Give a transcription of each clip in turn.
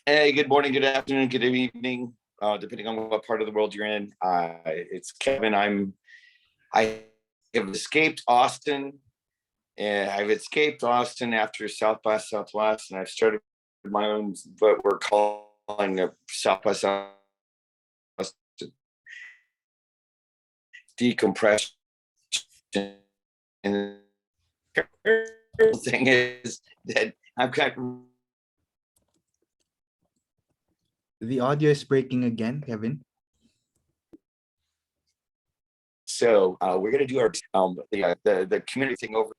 Hey, good morning, good afternoon, good evening, depending on what part of the world you're in. It's Kevin. I have escaped Austin, and I've escaped Austin after South by Southwest, and I've started my own what we're calling a South by Southwest decompression. And the thing is that I've got. The audio is breaking again, Kevin. So we're going to do our the community thing over.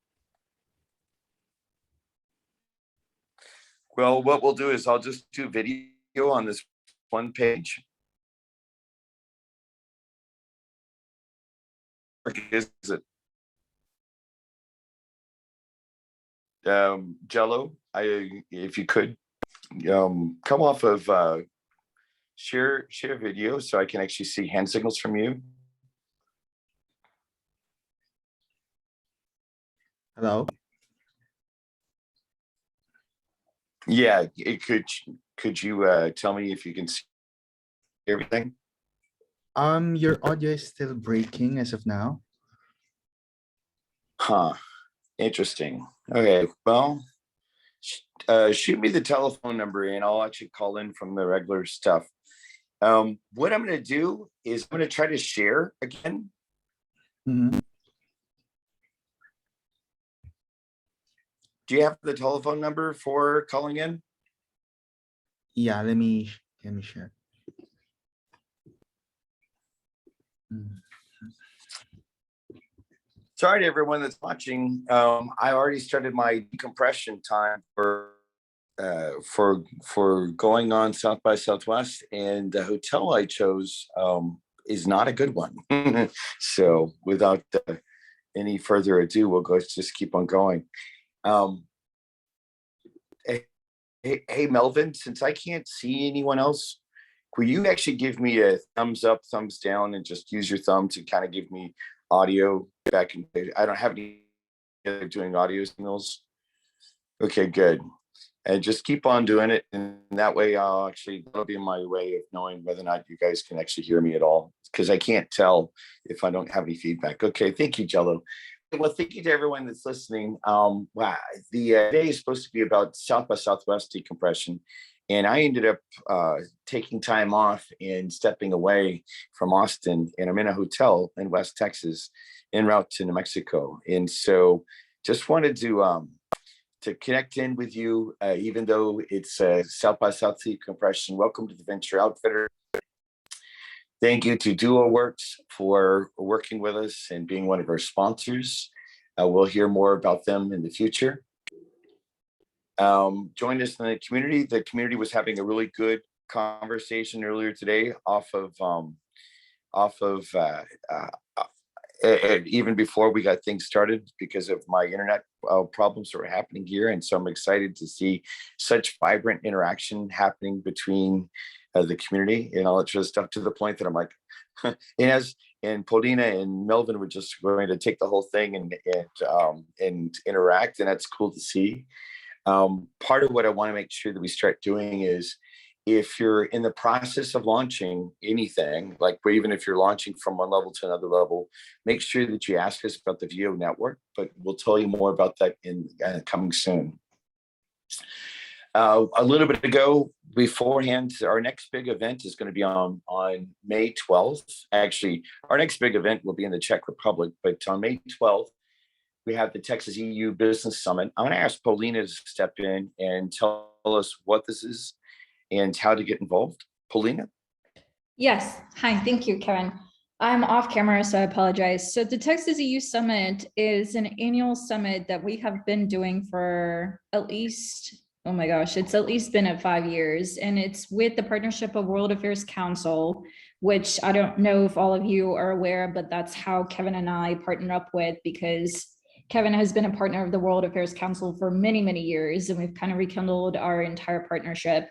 Well, what we'll do is I'll just do video on this one page. Is it Jello? If you could come off of share video so I can actually see hand signals from you. Hello. Yeah, could you tell me if you can see everything? Your audio is still breaking as of now. Huh. Interesting. Okay. Well, shoot me the telephone number and I'll actually call in from the regular stuff. What I'm going to do is I'm going to try to share again. Mhm. Do you have the telephone number for calling in? Yeah, let me share. Sorry to everyone that's watching. I already started my decompression time for going on South by Southwest, and the hotel I chose is not a good one. So without any further ado, we'll just keep on going. Hey, Melvin, since I can't see anyone else, will you actually give me a thumbs up, thumbs down, and just use your thumb to kind of give me audio back in? I don't have any doing audio signals. Okay, good. And just keep on doing it, and that way that'll be my way of knowing whether or not you guys can actually hear me at all, because I can't tell if I don't have any feedback. Okay, thank you, Jello. Well, thank you to everyone that's listening. Wow, the day is supposed to be about South by Southwest decompression, and I ended up taking time off and stepping away from Austin, and I'm in a hotel in West Texas en route to New Mexico. And so just wanted to connect in with you, even though it's South by South decompression. Welcome to the Venture Outfitter. Thank you to Duo Works for working with us and being one of our sponsors. We'll hear more about them in the future. Join us in the community. The community was having a really good conversation earlier today even before we got things started because of my internet problems that were happening here. And so I'm excited to see such vibrant interaction happening between the community and all that sort of stuff, to the point that I'm like, and Paulina and Melvin were just going to take the whole thing and interact, and that's cool to see. Part of what I want to make sure that we start doing is, if you're in the process of launching anything, like even if you're launching from one level to another level, make sure that you ask us about the VO network, but we'll tell you more about that in coming soon. A little bit ago, beforehand, our next big event is going to be on May 12th. Actually, our next big event will be in the Czech Republic, but on May 12th, we have the Texas EU Business Summit. I'm going to ask Paulina to step in and tell us what this is and how to get involved. Paulina? Yes. Hi. Thank you, Kevin. I'm off camera, so I apologize. So the Texas EU Summit is an annual summit that we have been doing for at least, oh my gosh, it's at least been at 5 years. And it's with the partnership of World Affairs Council, which I don't know if all of you are aware, but that's how Kevin and I partnered up with, because Kevin has been a partner of the World Affairs Council for many, many years, and we've kind of rekindled our entire partnership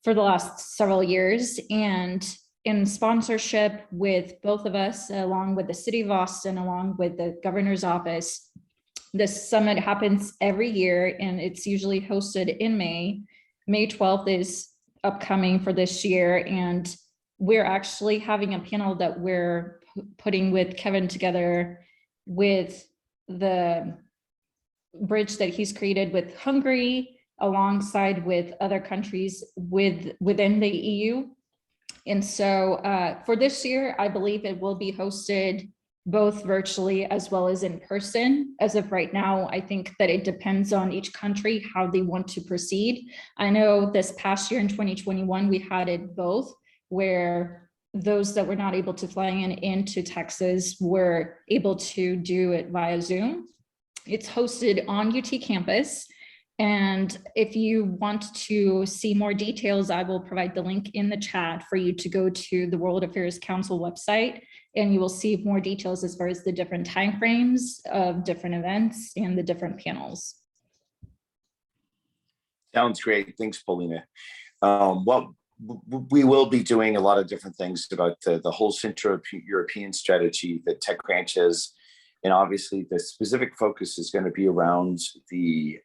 for the last several years. And in sponsorship with both of us, along with the City of Austin, along with the Governor's Office, this summit happens every year, and it's usually hosted in May. May 12th is upcoming for this year. And we're actually having a panel that we're putting with Kevin together with the bridge that he's created with Hungary, alongside with other countries within the EU. And so for this year, I believe it will be hosted both virtually as well as in person. As of right now, I think that it depends on each country, how they want to proceed. I know this past year in 2021, we had it both, where those that were not able to fly into Texas were able to do it via Zoom. It's hosted on UT campus. And if you want to see more details, I will provide the link in the chat for you to go to the World Affairs Council website, and you will see more details as far as the different timeframes of different events and the different panels. Sounds great. Thanks, Paulina. Well, we will be doing a lot of different things about the whole Central European strategy that TechCrunch has. And obviously the specific focus is going to be around the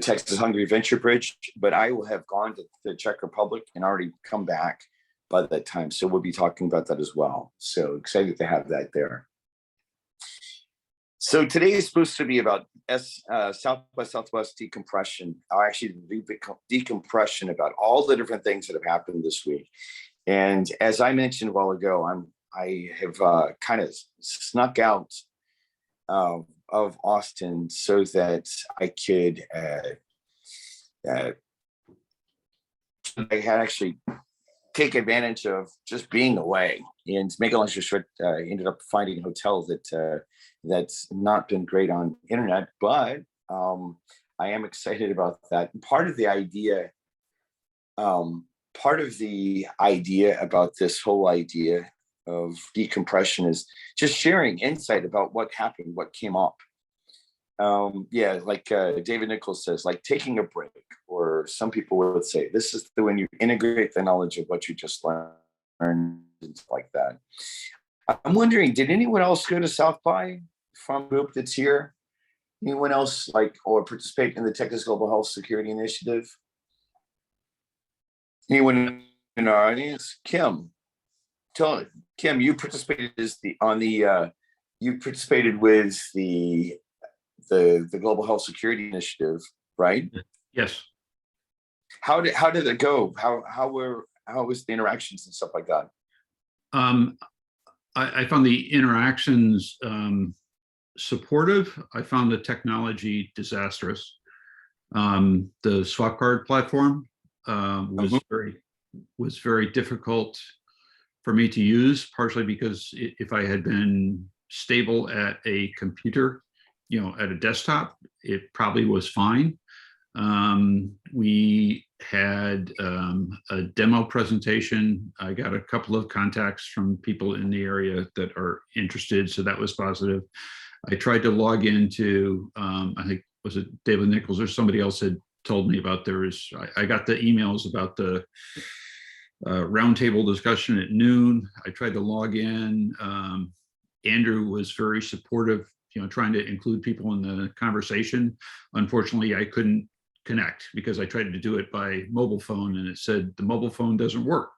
Texas-Hungary Venture Bridge, but I will have gone to the Czech Republic and already come back by that time. So we'll be talking about that as well. So excited to have that there. So today is supposed to be about South by Southwest decompression, or actually decompression about all the different things that have happened this week. And as I mentioned a while ago, I have kind of snuck out of Austin so that I could I had actually take advantage of just being away. And to make a long story short, I ended up finding a hotel that that's not been great on internet, but I am excited about that. And part of the idea about this whole idea of decompression is just sharing insight about what happened, what came up. Yeah, like David Nichols says, like taking a break, or some people would say, this is when you integrate the knowledge of what you just learned and stuff like that. I'm wondering, did anyone else go to South by from the group that's here? Anyone else or participate in the Texas Global Health Security Initiative? Anyone in our audience? Kim, Kim, you participated you participated with the Global Health Security Initiative, right? Yes. How did it go? How was the interactions and stuff like that? I found the interactions supportive. I found the technology disastrous. The swap card platform was very difficult for me to use, partially because if I had been stable at a computer, at a desktop, it probably was fine. We had a demo presentation. I got a couple of contacts from people in the area that are interested, so that was positive. I tried to log into, I think, was it David Nichols or somebody else had told me about I got the emails about the roundtable discussion at noon. I tried to log in. Andrew was very supportive, trying to include people in the conversation. Unfortunately, I couldn't connect because I tried to do it by mobile phone and it said the mobile phone doesn't work.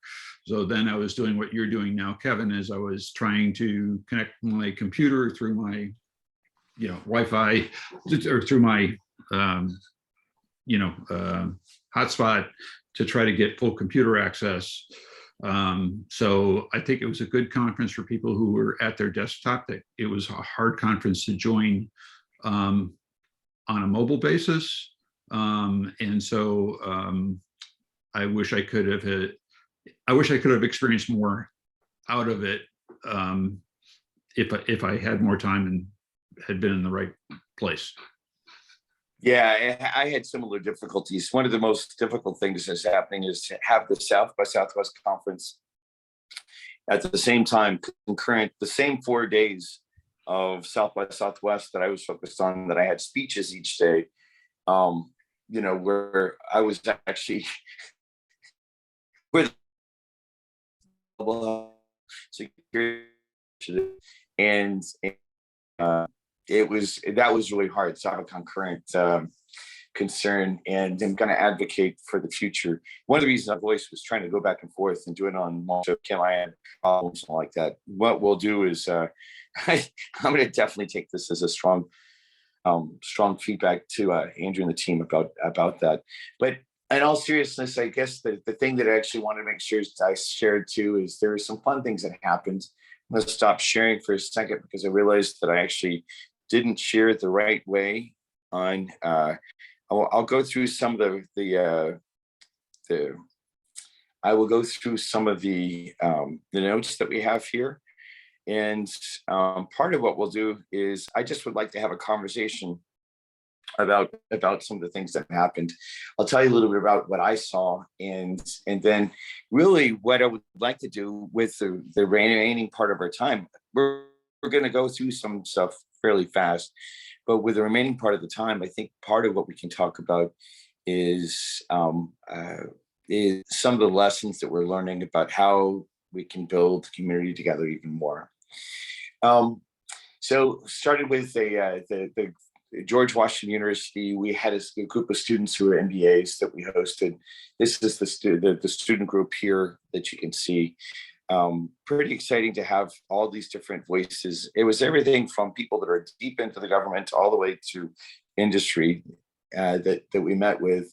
So then I was doing what you're doing now, Kevin, is I was trying to connect my computer through my, Wi-Fi or through my, hotspot to try to get full computer access. So I think it was a good conference for people who were at their desktop. That it was a hard conference to join on a mobile basis. And so I wish I could have experienced more out of it if I had more time and had been in the right place. Yeah, I had similar difficulties. One of the most difficult things that's happening is to have the South by Southwest conference at the same time, concurrent, the same 4 days of South by Southwest that I was focused on, that I had speeches each day, where I was actually with security, and that was really hard to have a concurrent concern, and I'm going to advocate for the future. One of the reasons I voiced was trying to go back and forth and do it on multiple. Kim, I had problems like that. What we'll do is I'm going to definitely take this as a strong feedback to Andrew and the team about that. But in all seriousness, I guess the thing that I actually wanted to make sure I shared too is there are some fun things that happened. I'm going to stop sharing for a second because I realized that I actually didn't share it the right way on. I'll go through some of I will go through some of the notes that we have here. And part of what we'll do is I just would like to have a conversation about some of the things that happened. I'll tell you a little bit about what I saw, and then really what I would like to do with the remaining part of our time. We're going to go through some stuff fairly fast, but with the remaining part of the time, I think part of what we can talk about is some of the lessons that we're learning about how we can build community together even more. So started with the George Washington University. We had a group of students who were MBAs that we hosted. This is the student group here that you can see. Pretty exciting to have all these different voices. It was everything from people that are deep into the government all the way to industry that we met with.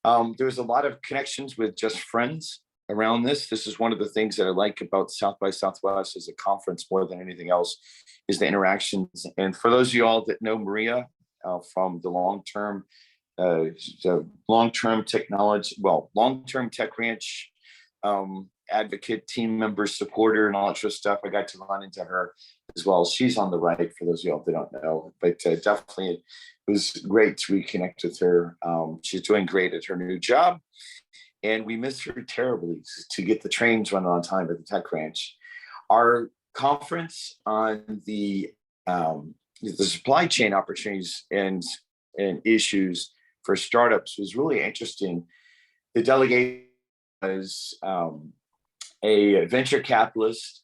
There was a lot of connections with just friends around this. This is one of the things that I like about South by Southwest as a conference more than anything else, is the interactions. And for those of you all that know Maria from the long-term technology, long-term tech ranch advocate, team member, supporter, and all that sort of stuff, I got to run into her as well. She's on the right, for those of you all that don't know, but definitely it was great to reconnect with her. She's doing great at her new job. And we missed her terribly to get the trains running on time at the tech ranch. Our conference on the supply chain opportunities and issues for startups was really interesting. The delegate was a venture capitalist.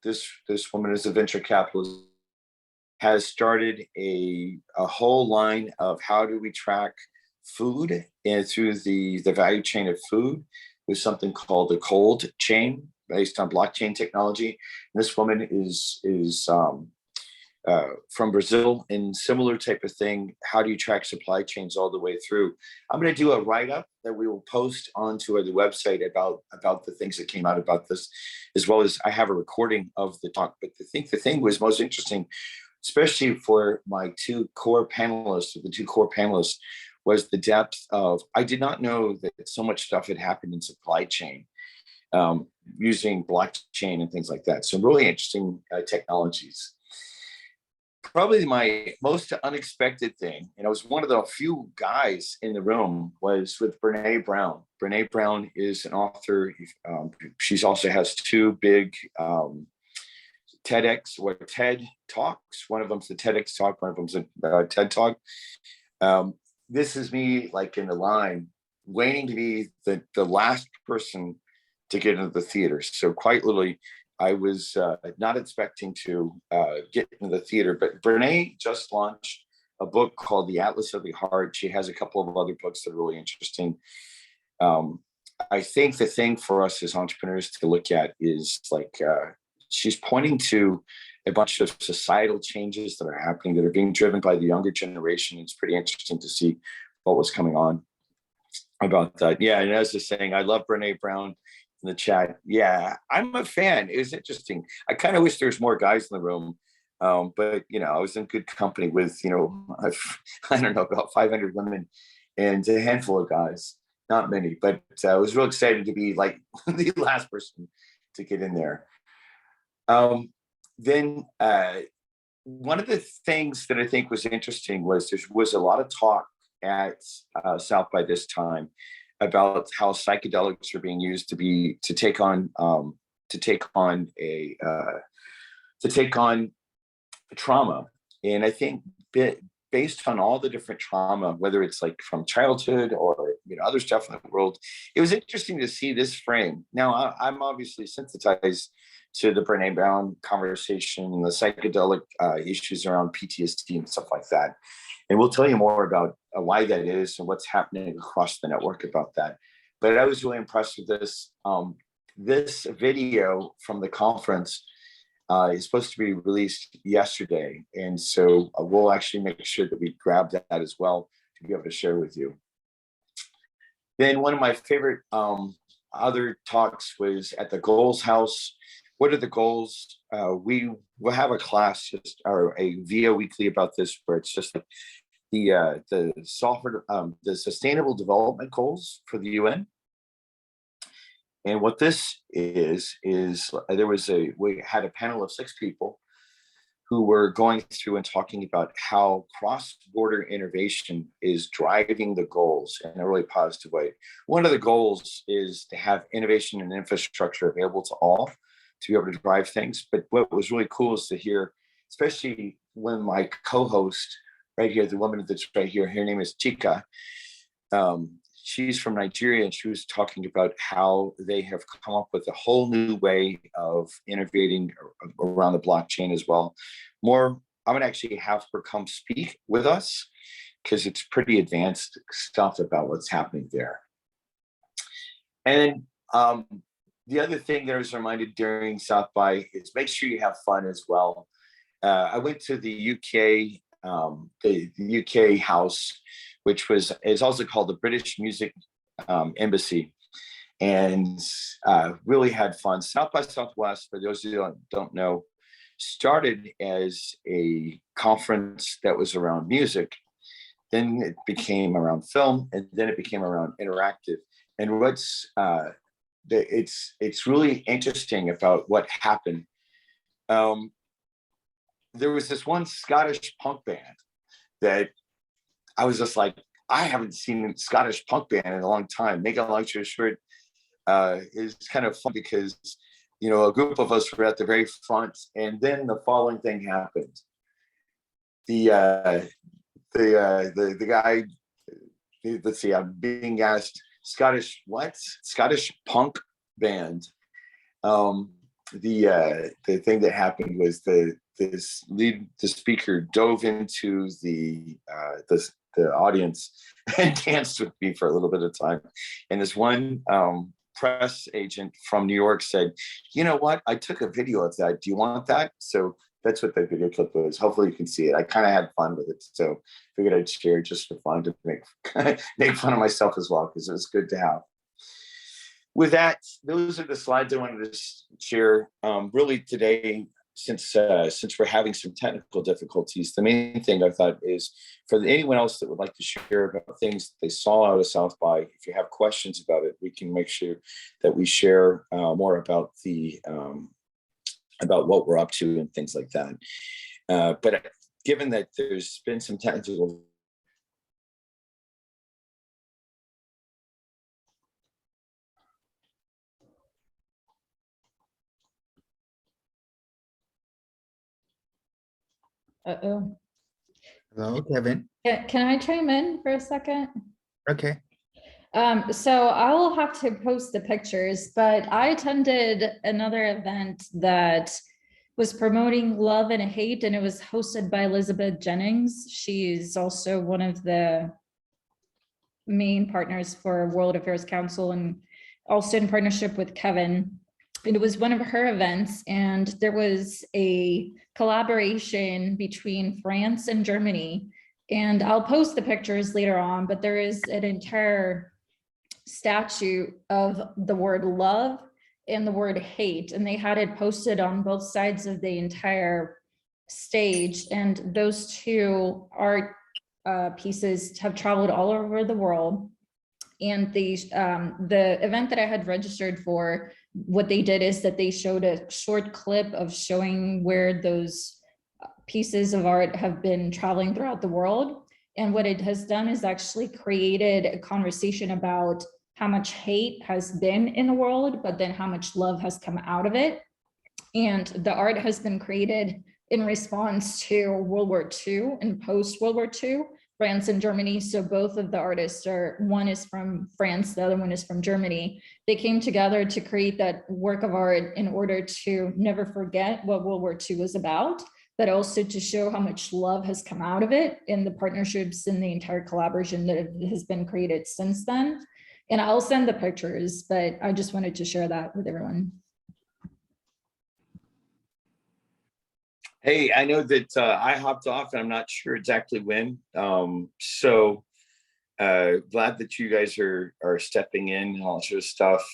This woman is a venture capitalist, has started a whole line of how do we track food and through the value chain of food with something called the cold chain based on blockchain technology. And this woman is from Brazil, and similar type of thing. How do you track supply chains all the way through? I'm going to do a write-up that we will post onto the website about the things that came out about this, as well as I have a recording of the talk. But I think the thing was most interesting, especially for my two core panelists, was the depth of, I did not know that so much stuff had happened in supply chain using blockchain and things like that. So really interesting technologies. Probably my most unexpected thing, and I was one of the few guys in the room, was with Brene Brown. Brene Brown is an author. She also has two big TEDx or TED Talks. One of them's the TEDx talk, one of them's a TED Talk. This is me like in the line, waiting to be the last person to get into the theater. So quite literally, I was not expecting to get into the theater, but Brene just launched a book called The Atlas of the Heart. She has a couple of other books that are really interesting. I think the thing for us as entrepreneurs to look at is like, she's pointing to a bunch of societal changes that are happening that are being driven by the younger generation. It's pretty interesting to see what was coming on about that. Yeah, and as I was saying, I love Brene Brown in the chat. Yeah, I'm a fan. It was interesting. I kind of wish there was more guys in the room, but I was in good company with I don't know, about 500 women and a handful of guys. Not many, but I was real excited to be like the last person to get in there. Then one of the things that I think was interesting was there was a lot of talk at South by this time about how psychedelics are being used to take on trauma. And I think based on all the different trauma, whether it's like from childhood or other stuff in the world, it was interesting to see this frame. Now I'm obviously sensitized to the Brene Brown conversation and the psychedelic issues around PTSD and stuff like that. And we'll tell you more about why that is and what's happening across the network about that. But I was really impressed with this. This video from the conference is supposed to be released yesterday. And so we'll actually make sure that we grab that as well to be able to share with you. Then one of my favorite other talks was at the Goals House. What are the goals? We will have a class just or a VIA weekly about this, where it's just like the software, the Sustainable Development Goals for the UN. And what this is we had a panel of 6 people who were going through and talking about how cross-border innovation is driving the goals in a really positive way. One of the goals is to have innovation and infrastructure available to all to be able to drive things. But what was really cool is to hear, especially when my co-host right here, the woman that's right here, her name is Chika. She's from Nigeria, and she was talking about how they have come up with a whole new way of innovating around the blockchain as well. I'm going to actually have her come speak with us because it's pretty advanced stuff about what's happening there. And the other thing that I was reminded during South by is make sure you have fun as well. I went to the UK, the UK house, which is also called the British Music Embassy, and really had fun. South by Southwest, for those who don't know, started as a conference that was around music. Then it became around film, and then it became around interactive. And it's really interesting about what happened. There was this one Scottish punk band that I was just like, I haven't seen a Scottish punk band in a long time. Make a long story short, is kind of fun because, you know, a group of us were at the very front, and then the following thing happened. The guy, let's see, I'm being asked, Scottish punk band. The thing that happened was the speaker dove into the audience and danced with me for a little bit of time. And this one press agent from New York said, you know what? I took a video of that. Do you want that? So that's what that video clip was. Hopefully you can see it. I kind of had fun with it. So figured I'd share just for fun to make fun of myself as well, because it was good to have. With that, those are the slides I wanted to share. Really today, since we're having some technical difficulties, the main thing I thought is for anyone else that would like to share about things they saw out of South by, if you have questions about it, we can make sure that we share more about about what we're up to and things like that. But given that there's been some technical Uh-oh. Hello, Kevin. Can I chime in for a second? Okay. So I will have to post the pictures, but I attended another event that was promoting love and hate, and it was hosted by Elizabeth Jennings. She's also one of the main partners for World Affairs Council and also in partnership with Kevin. It was one of her events, and there was a collaboration between France and Germany. And I'll post the pictures later on, but there is an entire statue of the word love and the word hate, and they had it posted on both sides of the entire stage. And those two art pieces have traveled all over the world. And the event that I had registered for, what they did is that they showed a short clip of showing where those pieces of art have been traveling throughout the world. And what it has done is actually created a conversation about how much hate has been in the world, but then how much love has come out of it. And the art has been created in response to World War II and post World War II, France and Germany. So both of the artists one is from France, the other one is from Germany. They came together to create that work of art in order to never forget what World War II was about, but also to show how much love has come out of it and the partnerships and the entire collaboration that has been created since then. And I'll send the pictures, but I just wanted to share that with everyone. Hey, I know that I hopped off and I'm not sure exactly when. So glad that you guys are stepping in and all sort of stuff.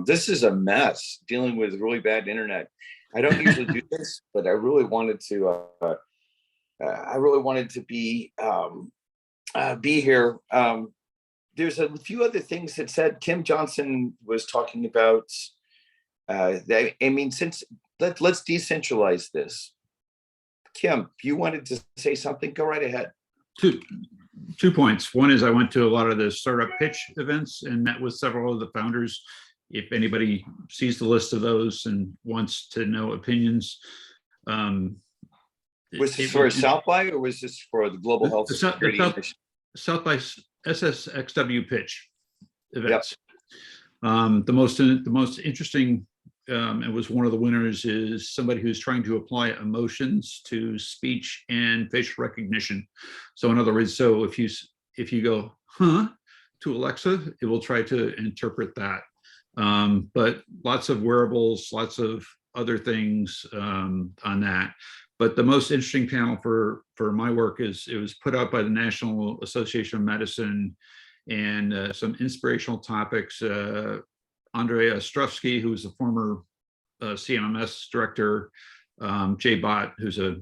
This is a mess dealing with really bad internet. I don't usually do this, but I really wanted to. I really wanted to be here. There's a few other things that said. Kim Johnson was talking about. That, I mean, since let's decentralize this. Kim, you wanted to say something? Go right ahead. Two points. One is I went to a lot of the startup pitch events and met with several of the founders. If anybody sees the list of those and wants to know opinions. Was this for South by, or was this for the Global Health Security? South by SXSW pitch events. Yep. The most interesting, it was one of the winners, is somebody who's trying to apply emotions to speech and facial recognition. So in other words, so if you go, huh, to Alexa, it will try to interpret that. But lots of wearables, lots of other things on that. But the most interesting panel for my work is it was put out by the National Association of Medicine, and some inspirational topics. Andrea Ostrovsky, who's a former CMMS director, Jay Bott, who's a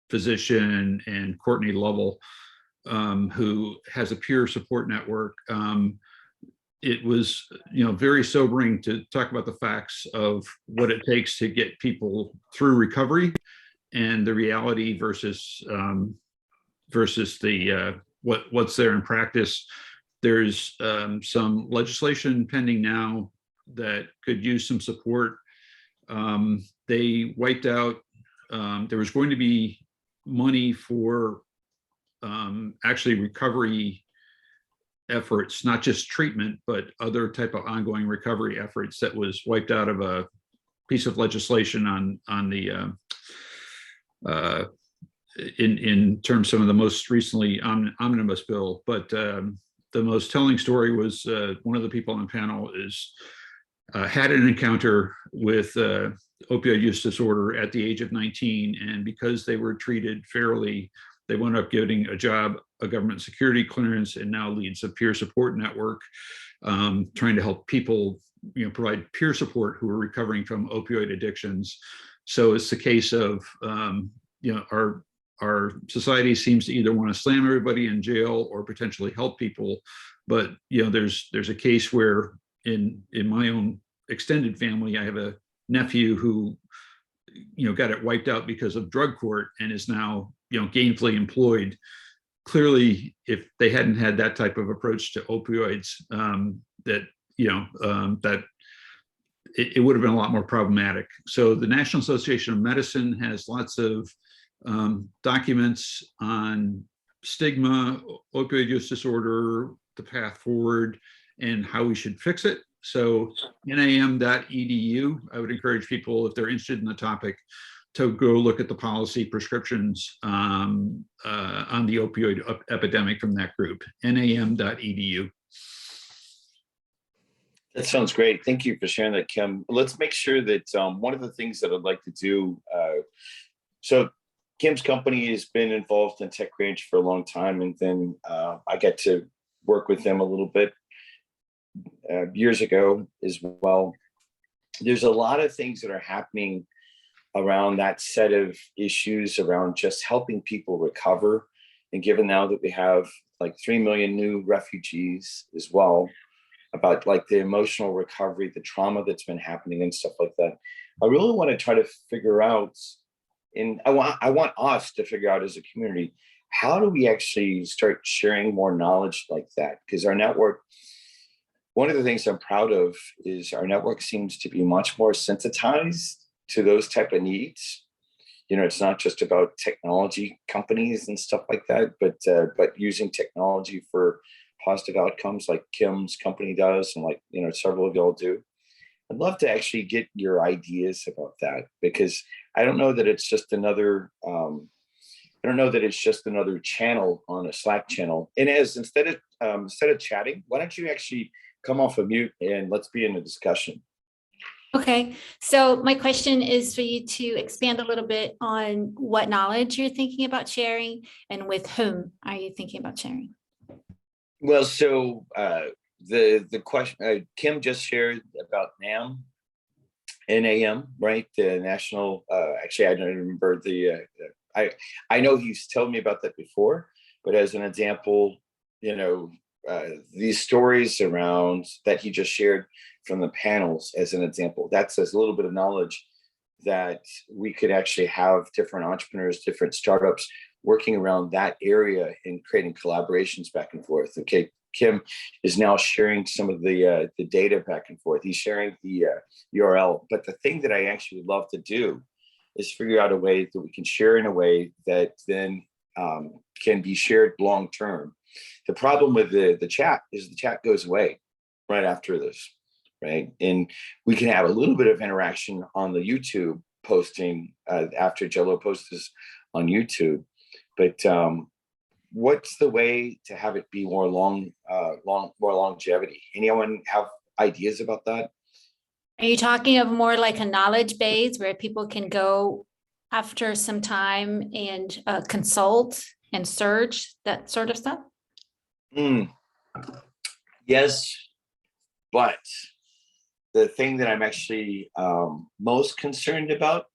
physician, and Courtney Lovell, who has a peer support network. It was, very sobering to talk about the facts of what it takes to get people through recovery, and the reality versus the what's there in practice. There's some legislation pending now that could use some support. They wiped out, there was going to be money for actually recovery efforts, not just treatment, but other type of ongoing recovery efforts, that was wiped out of a piece of legislation on the in terms of some of the most recently omnibus bill. But the most telling story was one of the people on the panel had an encounter with opioid use disorder at the age of 19, and because they were treated fairly, they wound up getting a job, a government security clearance, and now leads a peer support network, trying to help people, provide peer support who are recovering from opioid addictions. So it's the case of, our society seems to either want to slam everybody in jail or potentially help people. But, there's a case where in my own extended family, I have a nephew who, got it wiped out because of drug court and is now, gainfully employed. Clearly, if they hadn't had that type of approach to opioids, that it would have been a lot more problematic. So the National Association of Medicine has lots of documents on stigma, opioid use disorder, the path forward, and how we should fix it. So nam.edu, I would encourage people, if they're interested in the topic, to go look at the policy prescriptions on the opioid epidemic from that group, nam.edu. That sounds great. Thank you for sharing that, Kim. Let's make sure that one of the things that I'd like to do, so Kim's company has been involved in TechRange for a long time, and then I get to work with them a little bit years ago as well. There's a lot of things that are happening around that set of issues around just helping people recover. And given now that we have like 3 million new refugees as well, about like the emotional recovery, the trauma that's been happening and stuff like that, I really want to try to figure out, and I want us to figure out as a community, how do we actually start sharing more knowledge like that? Because our network, one of the things I'm proud of is our network seems to be much more sensitized to those type of needs. It's not just about technology companies and stuff like that, but using technology for positive outcomes like Kim's company does, and like, several of y'all do. I'd love to actually get your ideas about that, because I don't know that it's just another, I don't know that it's just another channel on a Slack channel. And as instead of chatting, why don't you actually come off of mute and let's be in a discussion. Okay, so my question is for you to expand a little bit on what knowledge you're thinking about sharing and with whom are you thinking about sharing? Well, so the question Kim just shared about NAM, right? The national. Actually, I don't remember the. I know he's told me about that before, but as an example, you know, these stories around that he just shared from the panels, as an example, that's a little bit of knowledge that we could actually have different entrepreneurs, different startups working around that area and creating collaborations back and forth. Okay, Kim is now sharing some of the data back and forth. He's sharing the URL. But the thing that I actually would love to do is figure out a way that we can share in a way that then can be shared long term. The problem with the chat is the chat goes away right after this, right? And we can have a little bit of interaction on the YouTube posting after Jello posts this on YouTube. But what's the way to have it be more more longevity? Anyone have ideas about that? Are you talking of more like a knowledge base where people can go after some time and consult and search, that sort of stuff? Yes, but the thing that I'm actually most concerned about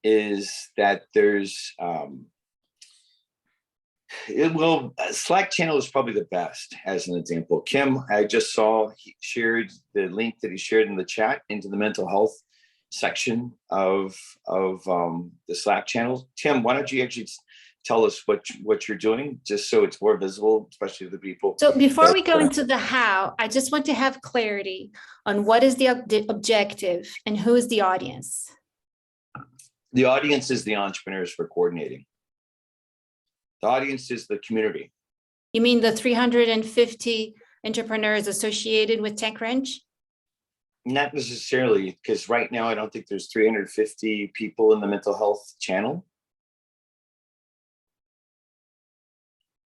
is that there's Slack channel is probably the best as an example. Kim, I just saw he shared the link that he shared in the chat into the mental health section of the Slack channel. Tim, why don't you actually tell us what you're doing, just so it's more visible, especially to the people. So before we go into the how, I just want to have clarity on what is the objective and who is the audience. The audience is the entrepreneurs we're coordinating. The audience is the community. You mean the 350 entrepreneurs associated with TechCrunch? Not necessarily, because right now I don't think there's 350 people in the mental health channel.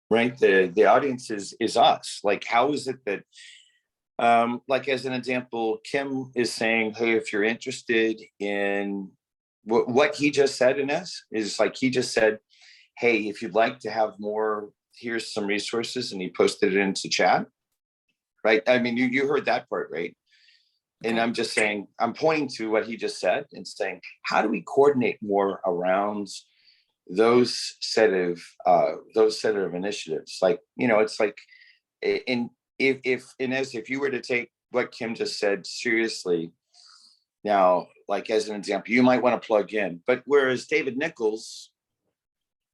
Right, the audience is us. Like, how is it that, like as an example, Kim is saying, hey, if you're interested in what he just said, Ines, is like he just said, hey, if you'd like to have more, here's some resources, and he posted it into chat, right? I mean, you heard that part, right? And I'm just saying, I'm pointing to what he just said and saying, how do we coordinate more around those set of initiatives? Like, you know, it's like, and if Ines, if you were to take what Kim just said seriously, now, like as an example, you might want to plug in, but whereas David Nichols,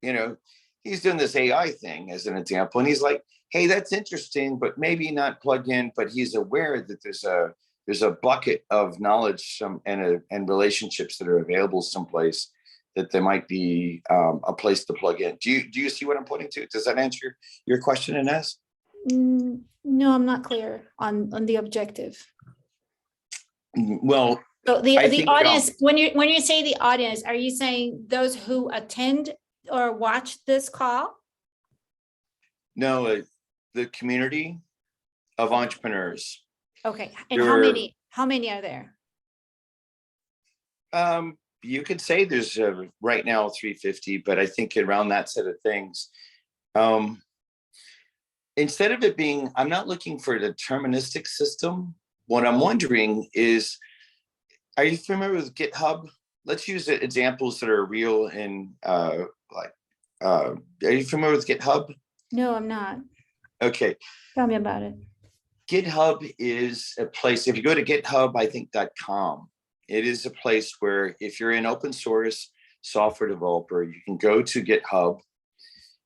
you know, he's doing this AI thing as an example, and he's like, hey, that's interesting, but maybe not plug in, but he's aware that there's a bucket of knowledge and relationships that are available someplace that there might be a place to plug in. Do you see what I'm pointing to? Does that answer your question, Ines? No, I'm not clear on the objective. Well, so the audience, when you say the audience, are you saying those who attend or watch this call? No, the community of entrepreneurs. Okay, and how many are there? You could say there's right now 350, but I think around that set of things. Instead of it being, I'm not looking for a deterministic system. What I'm wondering is, are you familiar with GitHub? Let's use examples that are real and are you familiar with GitHub? No, I'm not. Okay. Tell me about it. GitHub is a place, if you go to GitHub, I think .com, it is a place where if you're an open source software developer, you can go to GitHub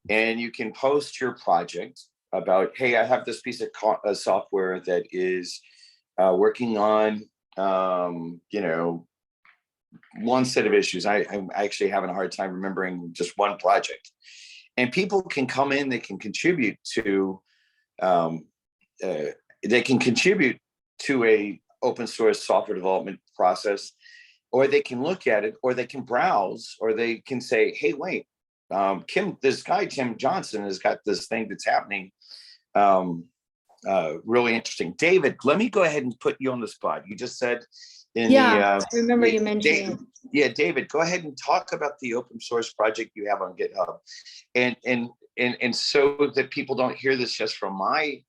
and you can post your project about, hey, I have this piece of software that is working on, you know, one set of issues. I'm actually having a hard time remembering just one project. And people can come in, they can contribute to a open source software development process, or they can look at it, or they can browse, or they can say, hey, wait, this guy, Tim Johnson, has got this thing that's happening. Really interesting. David, let me go ahead and put you on the spot. You just said I remember you mentioning it. Yeah, David, go ahead and talk about the open source project you have on GitHub. And so that people don't hear this just from my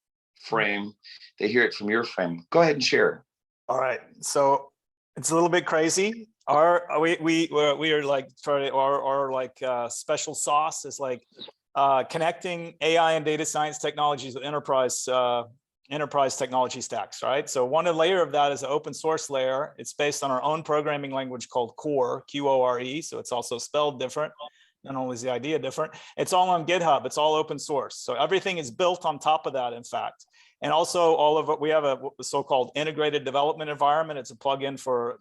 frame, they hear it from your frame. Go ahead and share. All right. So it's a little bit crazy. We are like special sauce is like connecting AI and data science technologies with enterprise technology stacks, right? So one layer of that is an open source layer. It's based on our own programming language called Core, Q-O-R-E. So it's also spelled different. Not only is the idea different, it's all on GitHub. It's all open source. So everything is built on top of that, in fact. And also all of it, we have a so-called integrated development environment. It's a plugin for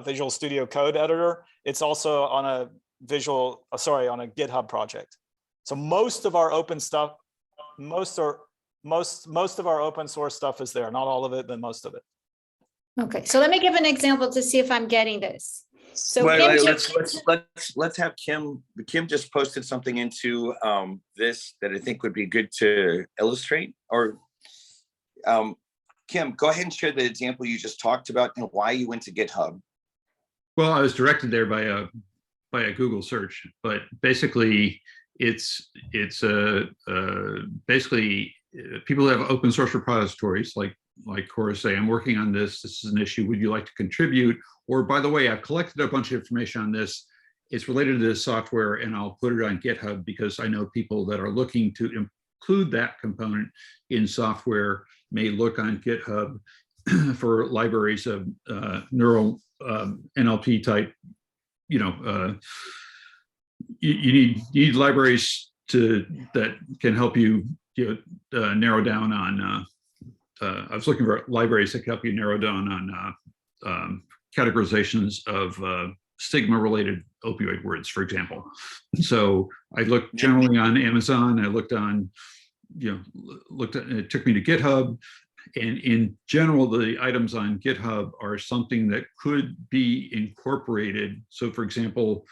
Visual Studio Code Editor. It's also on a GitHub project. So most of our open stuff, most of our open source stuff is there. Not all of it, but most of it. Okay, so let me give an example to see if I'm getting this. So let's have Kim. Kim just posted something into this that I think would be good to illustrate. Or Kim, go ahead and share the example you just talked about and why you went to GitHub. Well, I was directed there by a Google search, but basically basically people who have open source repositories like Cora say, I'm working on this. This is an issue. Would you like to contribute? Or by the way, I've collected a bunch of information on this. It's related to this software, and I'll put it on GitHub because I know people that are looking to include that component in software may look on GitHub for libraries of neural NLP type. You need libraries that can help you narrow down on. I was looking for libraries that can help you narrow down on categorizations of stigma-related opioid words, for example. So I looked generally on Amazon. I looked on, it took me to GitHub, and in general, the items on GitHub are something that could be incorporated. So, for example,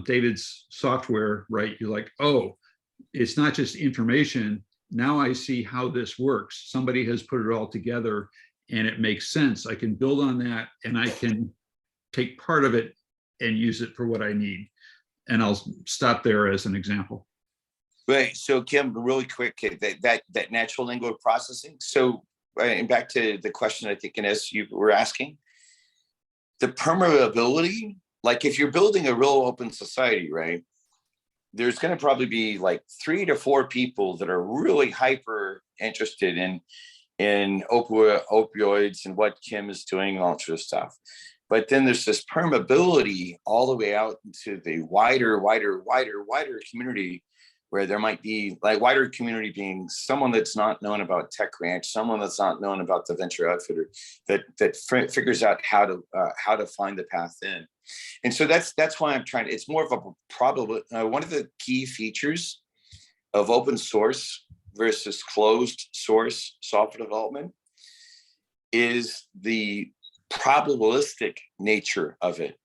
David's software, right? You're like, oh, it's not just information. Now I see how this works. Somebody has put it all together and it makes sense. I can build on that and I can take part of it and use it for what I need. And I'll stop there as an example. Right. So Kim, really quick, that natural language processing. So and back to the question I think Ines, you were asking, the permeability, like if you're building a real open society, right? There's going to probably be like 3 to 4 people that are really hyper interested in opioids and what Kim is doing and all that sort of stuff. But then there's this permeability all the way out into the wider community, where there might be like wider community being someone that's not known about Tech Ranch, someone that's not known about the venture outfitter, that figures out how to find the path in. And so that's why I'm trying to, it's more of a probable, one of the key features of open source versus closed source software development is the probabilistic nature of it.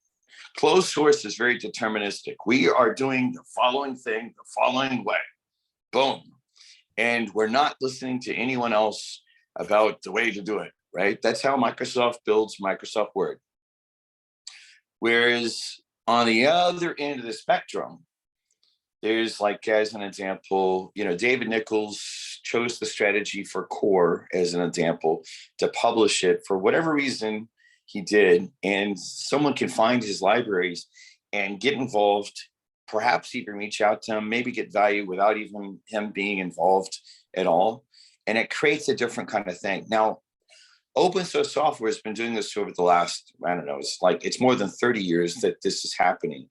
Closed source is very deterministic. We are doing the following thing the following way. Boom. And we're not listening to anyone else about the way to do it, right? That's how Microsoft builds Microsoft Word. Whereas on the other end of the spectrum, there's like, as an example, David Nichols chose the strategy for Core as an example to publish it for whatever reason he did. And someone can find his libraries and get involved, perhaps even reach out to him, maybe get value without even him being involved at all. And it creates a different kind of thing. Now, open source software has been doing this over the last, I don't know, it's more than 30 years that this is happening.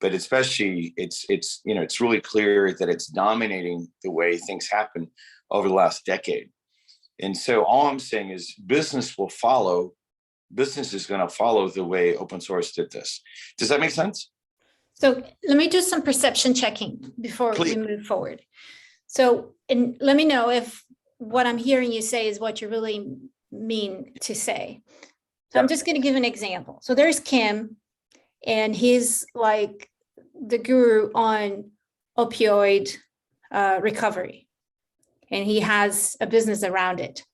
But especially it's really clear that it's dominating the way things happen over the last decade. And so all I'm saying is business is going to follow the way open source did this. Does that make sense? So let me do some perception checking before we move forward. So, and let me know if what I'm hearing you say is what you're really mean to say. So I'm just going to give an example. So there's Kim, and he's like the guru on opioid recovery, and he has a business around it.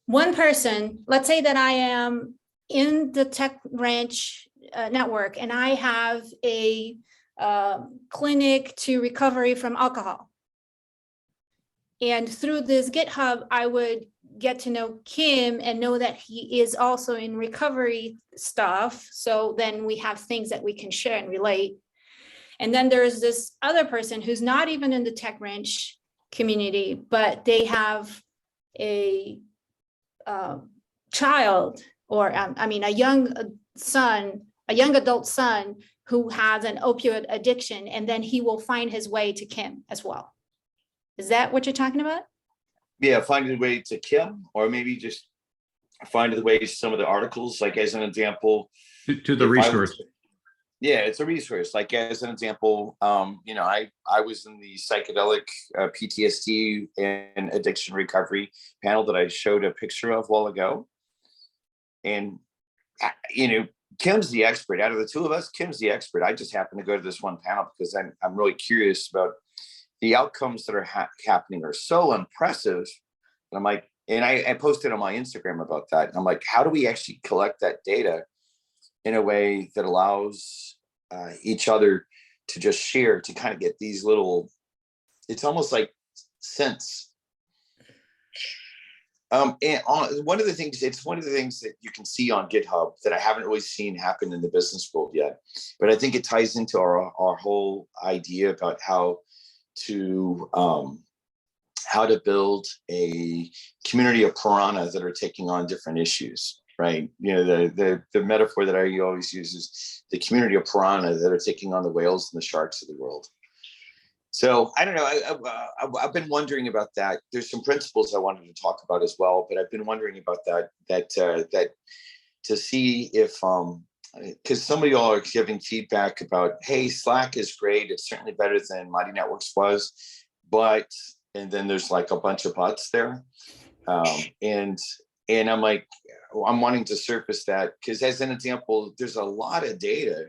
One person, let's say that I am in the Tech Ranch network, and I have a clinic to recovery from alcohol. And through this GitHub, I would get to know Kim and know that he is also in recovery stuff. So then we have things that we can share and relate. And then there's this other person who's not even in the Tech Ranch community, but they have a child, or I mean, a young son, a young adult son who has an opioid addiction, and then he will find his way to Kim as well. Is that what you're talking about? Yeah, finding the way to Kim, or maybe just find the way to some of the articles, like as an example. To the resource. Yeah, it's a resource. Like as an example, you know, I was in the psychedelic PTSD and addiction recovery panel that I showed a picture of a while ago. And, you know, Kim's the expert. Out of the two of us, Kim's the expert. I just happened to go to this one panel because I'm really curious about the outcomes that are happening are so impressive. And I'm like, and I posted on my Instagram about that. And I'm like, how do we actually collect that data in a way that allows each other to just share, to kind of get these little, it's almost like sense. And one of the things, it's one of the things that you can see on GitHub that I haven't really seen happen in the business world yet, but I think it ties into our whole idea about how to build a community of piranhas that are taking on different issues, right? You know, the metaphor that I always use is the community of piranhas that are taking on the whales and the sharks of the world. So I don't know. I've been wondering about that. There's some principles I wanted to talk about as well, but I've been wondering about that to see if because some of y'all are giving feedback about, hey, Slack is great. It's certainly better than Mighty Networks was, but, and then there's like a bunch of bots there. And I'm like, I'm wanting to surface that because as an example, there's a lot of data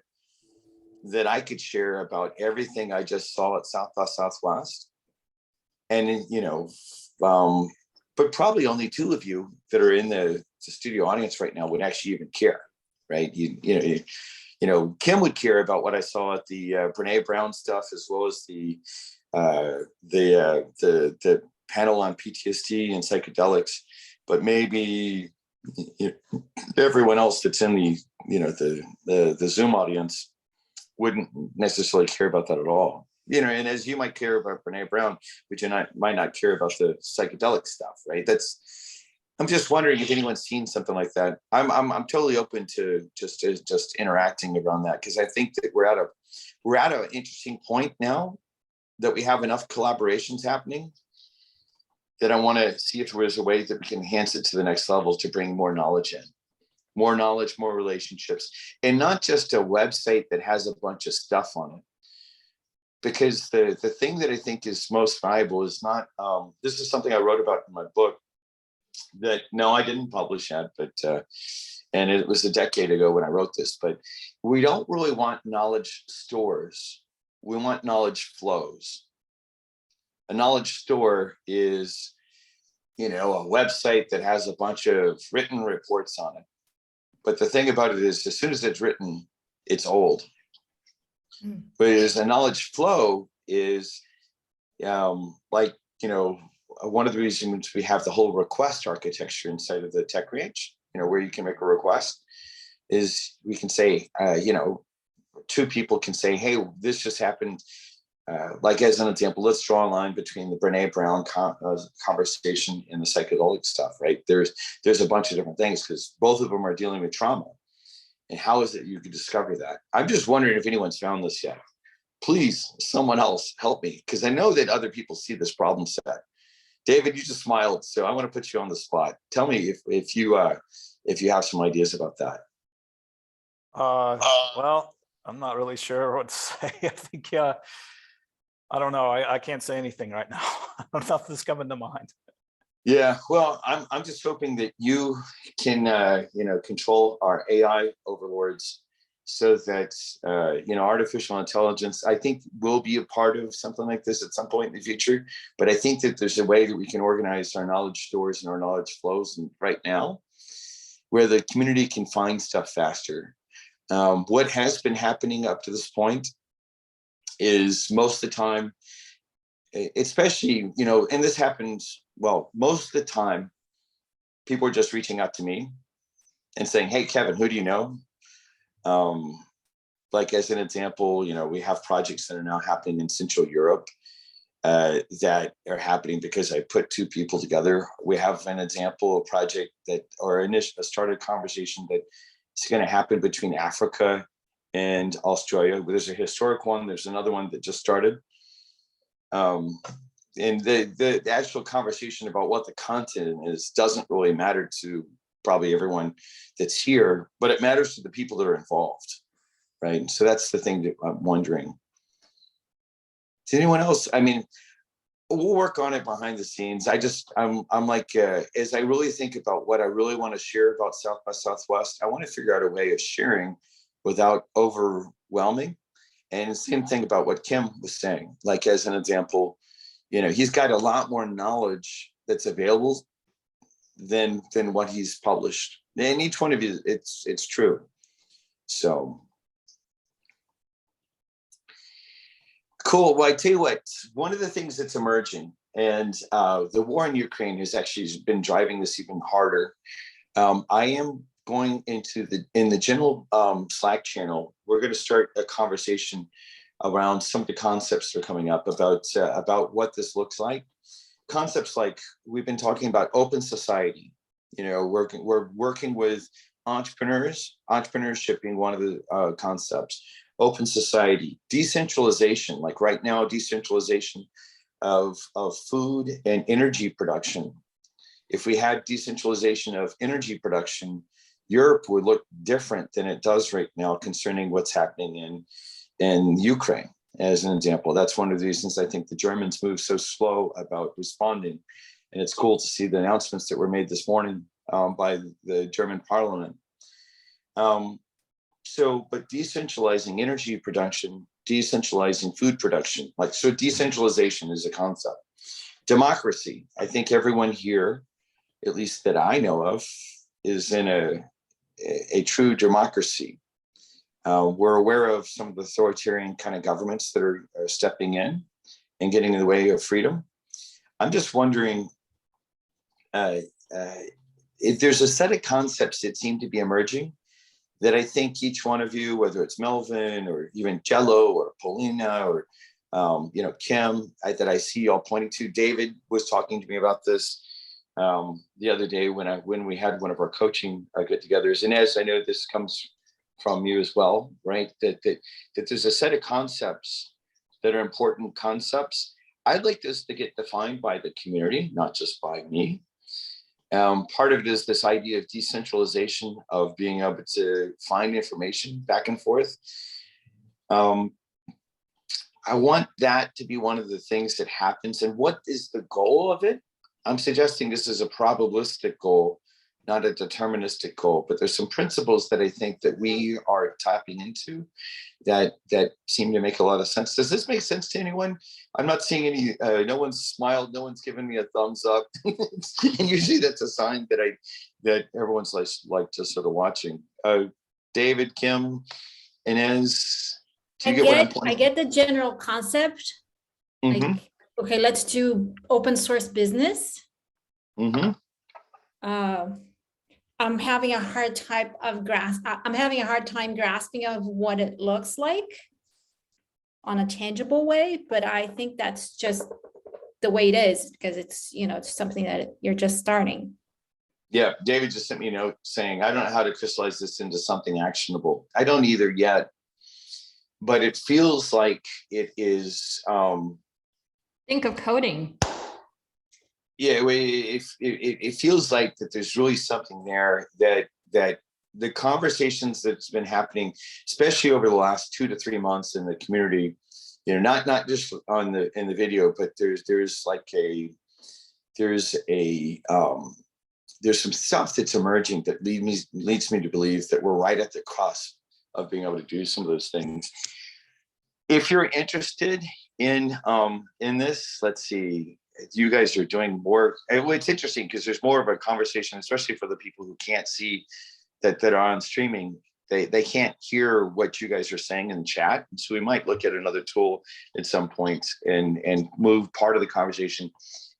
that I could share about everything I just saw at South by Southwest. And, you know, but probably only two of you that are in the studio audience right now would actually even care, right? You know, Kim would care about what I saw at the Brene Brown stuff, as well as the panel on PTSD and psychedelics, but maybe everyone else that's in the, you know, the Zoom audience wouldn't necessarily care about that at all. You know, and as you might care about Brene Brown, but you might not care about the psychedelic stuff, right? I'm just wondering if anyone's seen something like that. I'm totally open to just interacting around that, because I think that we're at an interesting point now that we have enough collaborations happening that I want to see if there's a way that we can enhance it to the next level to bring more knowledge in. More knowledge, more relationships, and not just a website that has a bunch of stuff on it. Because the thing that I think is most valuable is not, this is something I wrote about in my book that, no, I didn't publish yet, but, and it was a decade ago when I wrote this, but we don't really want knowledge stores. We want knowledge flows. A knowledge store is, you know, a website that has a bunch of written reports on it. But the thing about it is, as soon as it's written, it's old. But as a knowledge flow is like, you know, one of the reasons we have the whole request architecture inside of the Tech Ranch, you know, where you can make a request is we can say, you know, two people can say, hey, this just happened. Like as an example, let's draw a line between the Brene Brown conversation and the psychedelic stuff, right? There's a bunch of different things because both of them are dealing with trauma. And how is it you could discover that? I'm just wondering if anyone's found this yet. Please, someone else help me, because I know that other people see this problem set. David, you just smiled, so I want to put you on the spot. Tell me if you have some ideas about that. Well, I'm not really sure what to say. I think I don't know. I can't say anything right now. Nothing's coming to mind. Yeah, well, I'm just hoping that you can control our AI overlords so that artificial intelligence, I think, will be a part of something like this at some point in the future. But I think that there's a way that we can organize our knowledge stores and our knowledge flows and right now where the community can find stuff faster. What has been happening up to this point is most of the time, especially, and this happens, well, most of the time, people are just reaching out to me and saying, hey, Kevin, who do you know? Like as an example, we have projects that are now happening in Central Europe that are happening because I put two people together. We have an example, a project that, or a started conversation that is going to happen between Africa and Australia. There's a historic one. There's another one that just started. And the actual conversation about what the content is doesn't really matter to probably everyone that's here, but it matters to the people that are involved, right? So that's the thing that I'm wondering. Does anyone else? I mean, we'll work on it behind the scenes. I'm like, as I really think about what I really want to share about South by Southwest, I want to figure out a way of sharing without overwhelming. And the same thing about what Kim was saying, like as an example, he's got a lot more knowledge that's available than what he's published. And each one of you, it's true. So cool. Well, I tell you what, one of the things that's emerging, and the war in Ukraine has actually been driving this even harder. I am going into in the general Slack channel, we're going to start a conversation around some of the concepts that are coming up about what this looks like. Concepts like we've been talking about open society, we're working with entrepreneurs, entrepreneurship being one of the concepts, open society, decentralization, like right now, decentralization of food and energy production. If we had decentralization of energy production, Europe would look different than it does right now concerning what's happening in Ukraine, as an example. That's one of the reasons I think the Germans move so slow about responding. And it's cool to see the announcements that were made this morning by the German parliament. But decentralizing energy production, decentralizing food production, so decentralization is a concept. Democracy, I think everyone here, at least that I know of, is in a true democracy. We're aware of some of the authoritarian kind of governments that are stepping in and getting in the way of freedom. I'm just wondering if there's a set of concepts that seem to be emerging that I think each one of you, whether it's Melvin or even Jello or Paulina or Kim, that I see y'all pointing to. David was talking to me about this the other day when we had one of our coaching get-togethers. And as I know, this comes from you as well, right? That there's a set of concepts that are important concepts. I'd like this to get defined by the community, not just by me. Part of it is this idea of decentralization, of being able to find information back and forth. I want that to be one of the things that happens. And what is the goal of it? I'm suggesting this is a probabilistic goal, not a deterministic goal, but there's some principles that I think that we are tapping into that seem to make a lot of sense. Does this make sense to anyone? I'm not seeing any, no one's smiled, no one's given me a thumbs up. And usually that's a sign that everyone's like just sort of watching. David, Kim, Inez, do you get what I'm pointing? I get the general concept. Mm-hmm. Like, okay, let's do open source business. Mm-hmm. I'm having a hard time grasping of what it looks like on a tangible way, but I think that's just the way it is because it's, it's something that you're just starting. Yeah, David just sent me a note saying, I don't know how to crystallize this into something actionable. I don't either yet, but it feels like it is. Think of coding. Yeah, it feels like that there's really something there that the conversations that's been happening, especially over the last 2 to 3 months in the community, not just in the video, but there's there's some stuff that's emerging that leads me to believe that we're right at the cusp of being able to do some of those things. If you're interested in this, let's see, you guys are doing more. It's interesting because there's more of a conversation, especially for the people who can't see that are on streaming. They can't hear what you guys are saying in the chat. So we might look at another tool at some point and move part of the conversation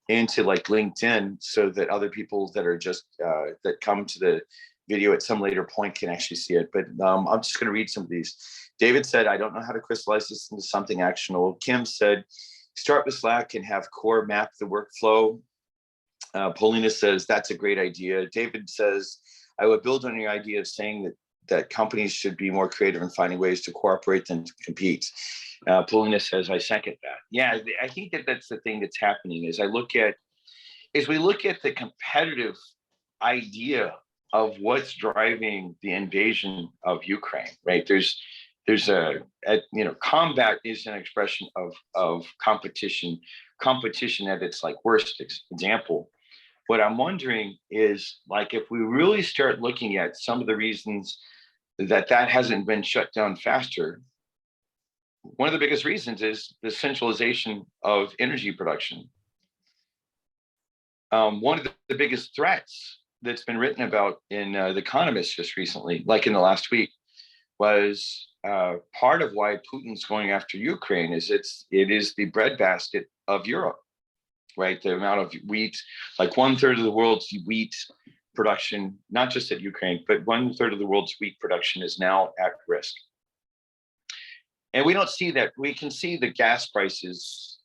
into like LinkedIn, so that other people that are just that come to the video at some later point can actually see it. But I'm just going to read some of these. David said, I don't know how to crystallize this into something actionable. Kim said, start with Slack and have Core map the workflow. Paulina says, that's a great idea. David says, I would build on your idea of saying that companies should be more creative in finding ways to cooperate than to compete. Paulina says, I second that. Yeah, I think that's the thing that's happening as we look at the competitive idea of what's driving the invasion of Ukraine, right? There's combat is an expression of competition at its like worst example. What I'm wondering is, like, if we really start looking at some of the reasons that hasn't been shut down faster, one of the biggest reasons is the centralization of energy production. One of the biggest threats that's been written about in The Economist just recently, like in the last week, was part of why Putin's going after Ukraine is it is the breadbasket of Europe, right? The amount of wheat, like 1/3 of the world's wheat production, not just at Ukraine, but 1/3 of the world's wheat production is now at risk. And we don't see that. We can see the gas prices.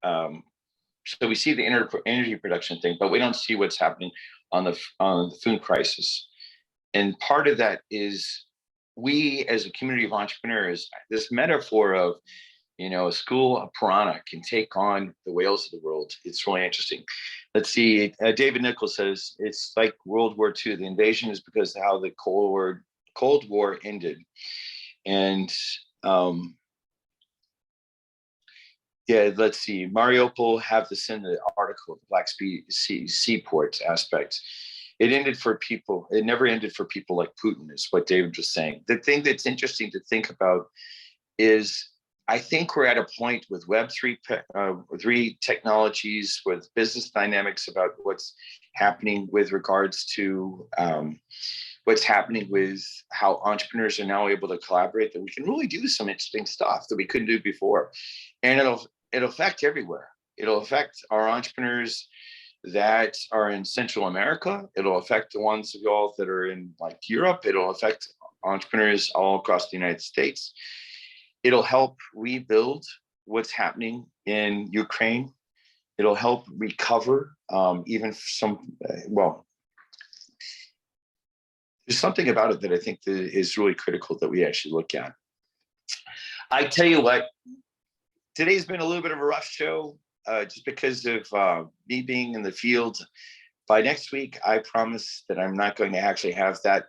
So we see the energy production thing, but we don't see what's happening on the food crisis. And part of that is we, as a community of entrepreneurs, this metaphor of, a school of piranha can take on the whales of the world. It's really interesting. Let's see. David Nichols says it's like World War II. The invasion is because of how the Cold War ended. And let's see. Mariupol have this in the article, the Black Sea seaport aspect. It ended for people. It never ended for people like Putin, is what David was saying. The thing that's interesting to think about is, I think we're at a point with Web3 technologies, with business dynamics about what's happening with regards to what's happening with how entrepreneurs are now able to collaborate, that we can really do some interesting stuff that we couldn't do before. And it'll affect everywhere. It'll affect our entrepreneurs that are in Central America. It'll affect the ones of y'all that are in like Europe. It'll affect entrepreneurs all across the United States. It'll help rebuild what's happening in Ukraine. It'll help recover even some, there's something about it that I think that is really critical that we actually look at. I tell you what, today's been a little bit of a rough show just because of me being in the field. By next week, I promise that I'm not going to actually have that.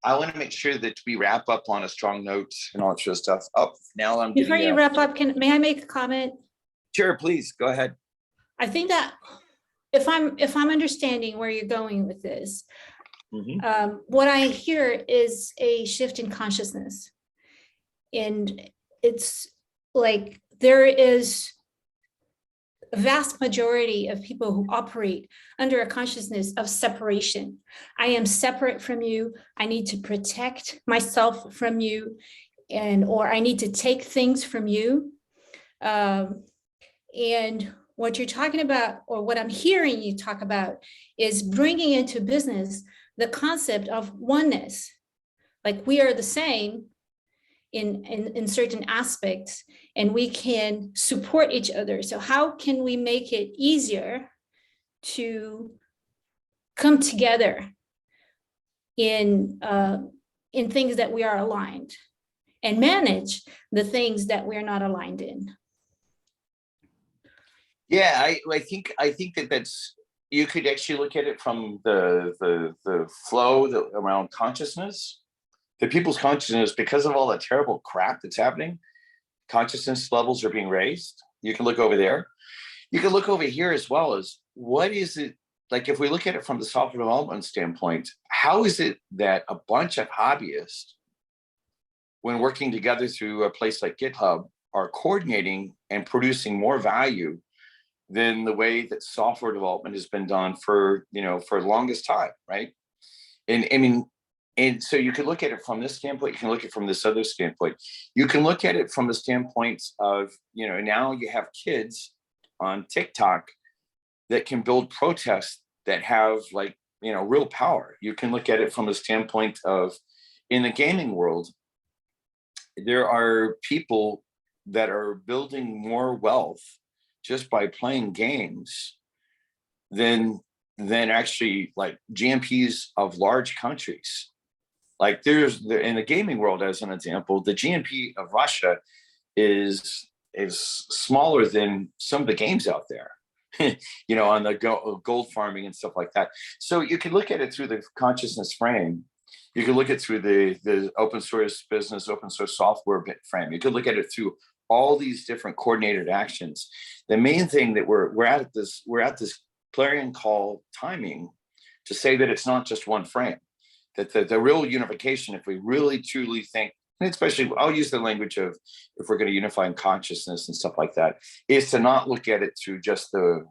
I want to make sure that we wrap up on a strong note and all that sort of stuff. Now I'm Before you wrap up, may I make a comment? Sure, please go ahead. I think that if I'm understanding where you're going with this, what I hear is a shift in consciousness. And it's like there is a vast majority of people who operate under a consciousness of separation. I am separate from you. I need to protect myself from you, or I need to take things from you. And what you're talking about, or what I'm hearing you talk about, is bringing into business the concept of oneness. Like we are the same in certain aspects, and we can support each other. So how can we make it easier to come together in things that we are aligned, and manage the things that we're not aligned in? Yeah, I think that's, you could actually look at it from the flow around consciousness. The people's consciousness, because of all the terrible crap that's happening, consciousness levels are being raised. You can look over there. you can look over here as well as what is it, like if we look at it from the software development standpoint, how is it that a bunch of hobbyists, when working together through a place like GitHub, are coordinating and producing more value than the way that software development has been done for, for the longest time, right? And I mean, and so you can look at it from this standpoint, you can look at it from this other standpoint. You can look at it from the standpoint of, now you have kids on TikTok that can build protests that have real power. You can look at it from the standpoint of, in the gaming world, there are people that are building more wealth just by playing games than actually like GMPs of large countries. Like in the gaming world, as an example, the GMP of Russia is smaller than some of the games out there, on the gold farming and stuff like that. So you can look at it through the consciousness frame. You can look at it through the open source business, open source software frame. You could look at it through all these different coordinated actions. The main thing that we're at this clarion call timing to say that it's not just one frame, that the real unification, if we really truly think, and especially I'll use the language of, if we're going to unify in consciousness and stuff like that, is to not look at it through just the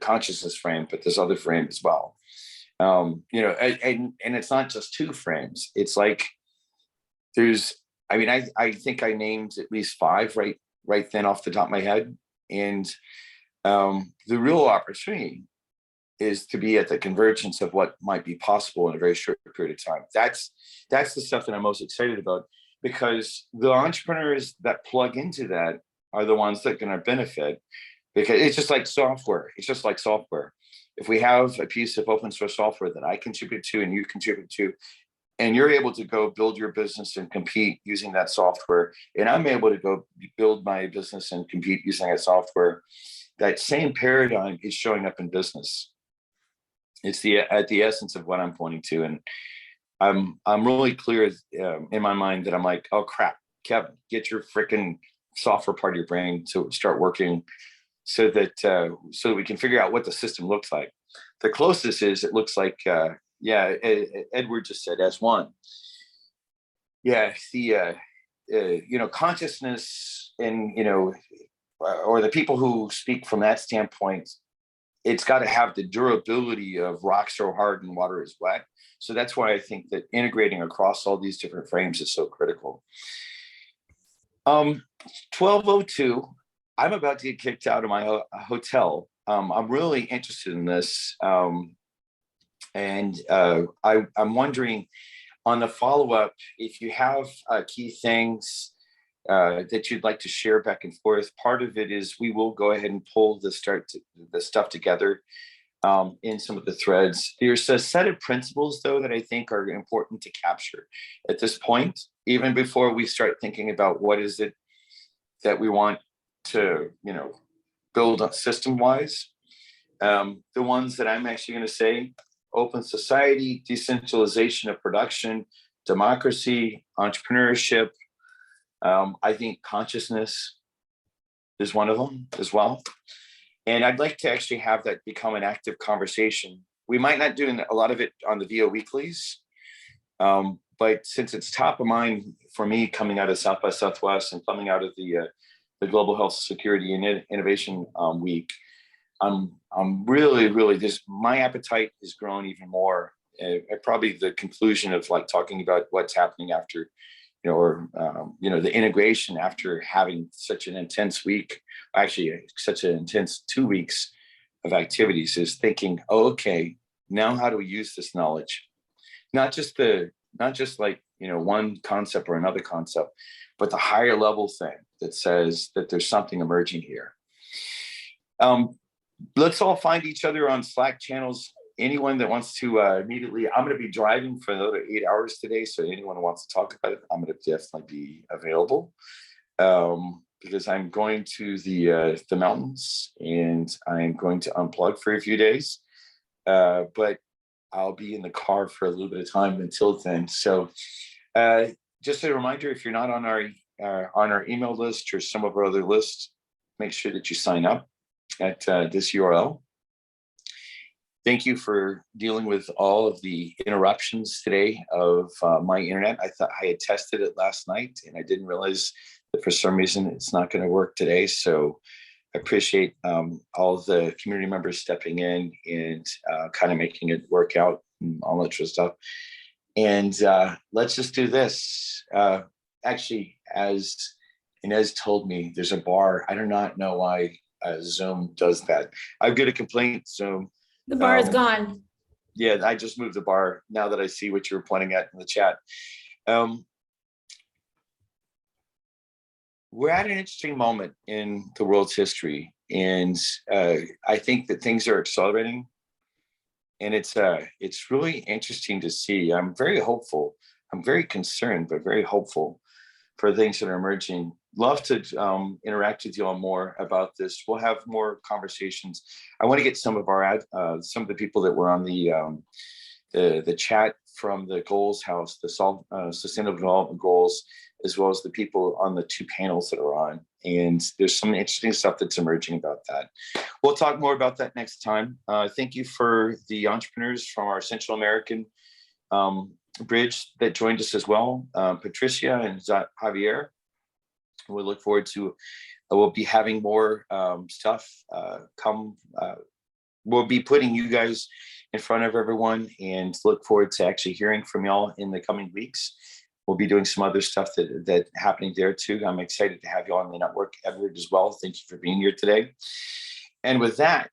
consciousness frame, but this other frame as well. And it's not just two frames. It's like I think I named at least 5 right then off the top of my head. And the real opportunity is to be at the convergence of what might be possible in a very short period of time. That's the stuff that I'm most excited about, because the entrepreneurs that plug into that are the ones that are going to benefit, because it's just like software. If we have a piece of open source software that I contribute to and you contribute to, and you're able to go build your business and compete using that software, and I'm able to go build my business and compete using that software, that same paradigm is showing up in business. It's at the essence of what I'm pointing to. And I'm really clear in my mind that I'm like, oh crap, Kevin, get your freaking software part of your brain to start working so that we can figure out what the system looks like. The closest is, it looks like, Edward just said S1. Yeah, the consciousness and or the people who speak from that standpoint, it's got to have the durability of rock so hard and water is wet. So that's why I think that integrating across all these different frames is so critical. 12:02, I'm about to get kicked out of my hotel. I'm really interested in this. And I'm wondering, on the follow-up, if you have key things that you'd like to share back and forth. Part of it is we will go ahead and pull the stuff together in some of the threads. There's a set of principles, though, that I think are important to capture at this point, even before we start thinking about what is it that we want to, build system-wise. The ones that I'm actually going to say: open society, decentralization of production, democracy, entrepreneurship. I think consciousness is one of them as well. And I'd like to actually have that become an active conversation. We might not do a lot of it on the VO weeklies, but since it's top of mind for me coming out of South by Southwest and coming out of the Global Health Security and Innovation Week, I'm really just, my appetite has grown even more. Probably the conclusion of like talking about what's happening after, the integration after having such an intense week, actually such an intense 2 weeks of activities, is thinking, oh, okay, now how do we use this knowledge? Not just like, one concept or another concept, but the higher level thing that says that there's something emerging here. Let's all find each other on Slack channels. Anyone that wants to immediately, I'm going to be driving for another 8 hours today. So anyone who wants to talk about it, I'm going to definitely be available because I'm going to the mountains and I'm going to unplug for a few days. But I'll be in the car for a little bit of time until then. So just a reminder, if you're not on our email list or some of our other lists, make sure that you sign up. at this URL. Thank you for dealing with all of the interruptions today of my internet. I thought I had tested it last night and I didn't realize that for some reason it's not going to work today. So I appreciate all of the community members stepping in and kind of making it work out and all that sort of stuff. And let's just do this. Actually, as Inez told me, there's a bar. I do not know why Zoom does that. I've got a complaint, Zoom. The bar is gone. Yeah, I just moved the bar now that I see what you were pointing at in the chat. We're at an interesting moment in the world's history, and I think that things are accelerating, and it's really interesting to see. I'm very hopeful. I'm very concerned, but very hopeful for things that are emerging. Love to interact with you all more about this. We'll have more conversations. I want to get some of our some of the people that were on the chat from the Goals House, the Sustainable Development Goals, as well as the people on the 2 panels that are on. And there's some interesting stuff that's emerging about that. We'll talk more about that next time. Thank you for the entrepreneurs from our Central American bridge that joined us as well, Patricia and Javier. We look forward to, we'll be having more stuff come. We'll be putting you guys in front of everyone and look forward to actually hearing from y'all in the coming weeks. We'll be doing some other stuff that happening there too. I'm excited to have you on the network, Edward, as well. Thank you for being here today. And with that,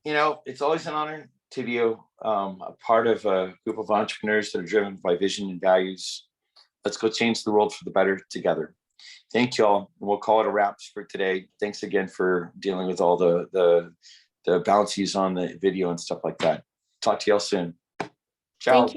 you know, it's always an honor to be a part of a group of entrepreneurs that are driven by vision and values. Let's go change the world for the better together. Thank you all. And we'll call it a wrap for today. Thanks again for dealing with all the bouncies on the video and stuff like that. Talk to y'all soon. Ciao. Thank you.